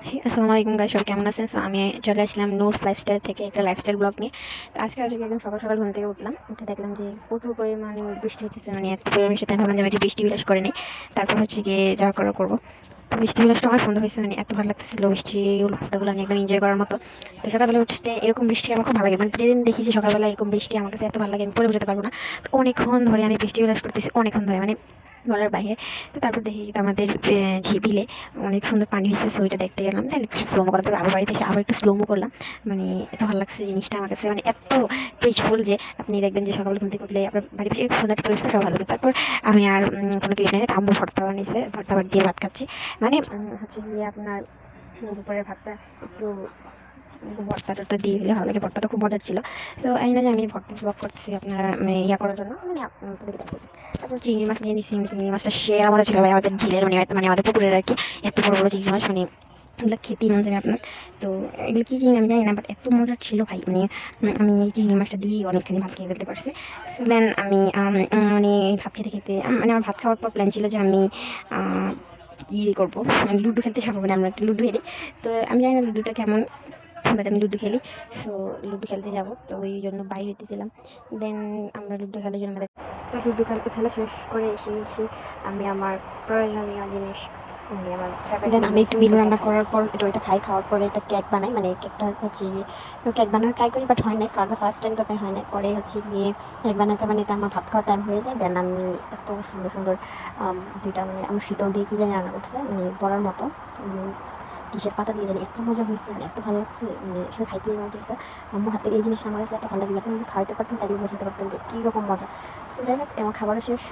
আসসালামু আলাইকুম গাইস, সবাই কেমন আছেন? আমি চলে আসলাম নূরস লাইফস্টাইল থেকে একটা লাইফস্টাইল ব্লগ নিয়ে। তো আজকে একদম সকাল সকাল ঘুম থেকে উঠলাম, উঠে দেখলাম যে প্রচুর পরিমাণে বৃষ্টি হতেছে, মানে এত পরিমাণের সাথে আমি ভাবলাম যে আমি একটু বৃষ্টি বিলাস করে নিই। তারপর হচ্ছে গিয়ে যা করার করবো। তো বৃষ্টি বিলাসটা অনেক সুন্দর হয়েছে, মানে এত ভালো লাগতেছিল বৃষ্টি ফোটাগুলো আমি একদম এনজয় করার মতো। তো সকালবেলা উঠতে এরকম বৃষ্টি আমার খুব ভালো লাগে, মানে যেদিন দেখি যে সকালবেলা এরকম বৃষ্টি আমার কাছে এত ভালো লাগে আমি পরে বোঝাতে পারবো না। তো অনেকক্ষণ ধরে আমি বৃষ্টি বিলাস করতেছি, অনেকক্ষণ ধরে মানে বলার বাইরে। তো তারপর দেখি আমাদের ঝিবিলে অনেক সুন্দর পানি হয়েছে, সো ওইটা দেখতে গেলাম, যে একটু স্লোমো করলাম। তারপর আবার বাড়িতে এসে আবার একটু স্লোমো করলাম। মানে এত ভালো লাগছে জিনিসটা আমার কাছে, মানে এত পিসফুল যে আপনি দেখবেন যে সকালে ঘুম থেকে উঠলে আপনার বাড়ির পাশে একটু সুন্দর একটা পরিবেশ সব ভালো লাগে। তারপর আমি আর কোনো কিছু নেই, আম্মু ভর্তা বানিয়েছে, ভর্তা ভাত দিয়ে ভাত খাচ্ছি। মানে হচ্ছে গিয়ে আপনার দুপুরের ভাতটা একটু ভর্তা টর্তা দিয়ে দিলে ভালো লাগে, ভর্তাটা খুব মজার ছিল। সো এই না যে আমি ভর্তা ব্লগ করতেছি আপনারা ইয়া করার জন্য, মানে আপনাদের দেখতেছি। তারপর চিংড়ি মাছ নিয়ে নিচ্ছি, চিংড়ি মাছটা সেরা মজা ছিল ভাই, আমাদের ঝিলের মানে আমাদের পুকুরের আর কি। এত বড় বড় চিংড়ি মাছ, মানে এগুলো খেতেই মন যাবে আপনার। তো এগুলো কী চিংড়ি আমি জানি না, বাট এত মজার ছিল ভাই, মানে আমি এই চিংড়ি মাছটা দিয়ে অনেকখানি ভাত খেয়ে ফেলতে পারছি। সো দেন আমি মানে ভাত খেতে খেতে মানে আমার ভাত খাওয়ার পর প্ল্যান ছিল যে আমি করবো, লুডো খেলতে যাবো, মানে আমরা একটা লুডো খেলি। তো আমি জানি না লুডোটা কেমন, বাট আমি লুডো খেলি। সো লুডো খেলতে যাবো, তো ওই জন্য বাইরে হইতেছিলাম। দেন আমরা লুডো খেলার জন্য তো লুডো খেলা শেষ করে এসে আমি আমার প্রয়োজনীয় জিনিস দেন আমি একটু মিল রান্না করার পর ওইটা খাওয়ার পরে একটা কেক বানাই, মানে কেকটা হচ্ছে গিয়ে কেক বানানো ট্রাই করি, বাট হয় নাই, ফর দ্য ফার্স্ট টাইম তাতে হয় নাই। পরে হচ্ছে গিয়ে কেক বানাতে বানাতে আমার ভাত খাওয়ার টাইম হয়ে যায়। দেন আমি এত সুন্দর সুন্দর দুইটা, মানে আমার শীতল দিয়ে কি জানি রান্না করছে, মানে বড়ার মতো কিসের পাতা দিয়ে জানি, এত মজা হয়েছে, মানে এত ভালো লাগছে, মানে শুধু খাইতে মজা হয়েছে। আম্মুর হাতে এই জিনিসটা আমার কাছে এত ভালো লাগে, আপনি যদি খাওয়াতে পারতেন তাহলে বোঝাতে পারতেন যে কীরকম মজা। তো যাই হোক, আমার খাবারও শেষ।